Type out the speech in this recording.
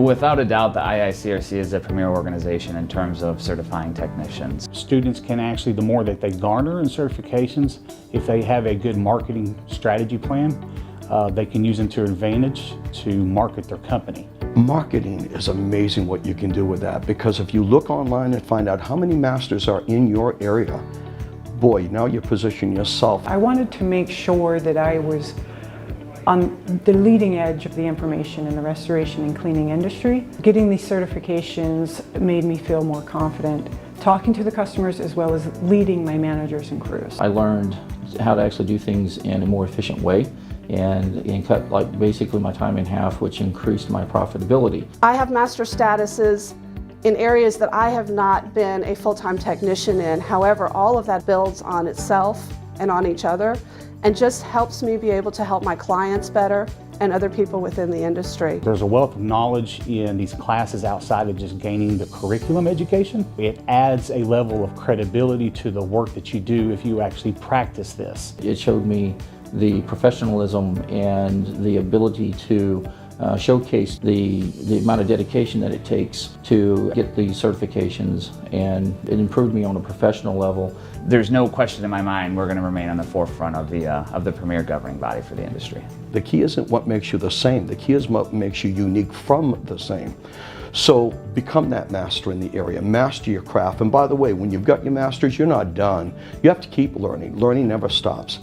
Without a doubt, the IICRC is a premier organization in terms of certifying technicians. Students can actually, the more that they garner in certifications, if they have a good marketing strategy plan, they can use them to their advantage to market their company. Marketing is amazing what you can do with that, because if you look online and find out how many masters are in your area, boy, now you position yourself. I wanted to make sure that I was on the leading edge of the information in the restoration and cleaning industry. Getting these certifications made me feel more confident talking to the customers as well as leading my managers and crews. I learned how to actually do things in a more efficient way and cut basically my time in half, which increased my profitability. I have master statuses in areas that I have not been a full-time technician in. However, all of that builds on itself and on each other and just helps me be able to help my clients better and other people within the industry. There's a wealth of knowledge in these classes outside of just gaining the curriculum education. It adds a level of credibility to the work that you do if you actually practice this. It showed me the professionalism and the ability to showcase the amount of dedication that it takes to get these certifications, and it improved me on a professional level. There's no question in my mind we're going to remain on the forefront of the premier governing body for the industry. The key isn't what makes you the same, the key is what makes you unique from the same. So become that master in the area, master your craft. And by the way, when you've got your masters, you're not done. You have to keep learning. Learning never stops.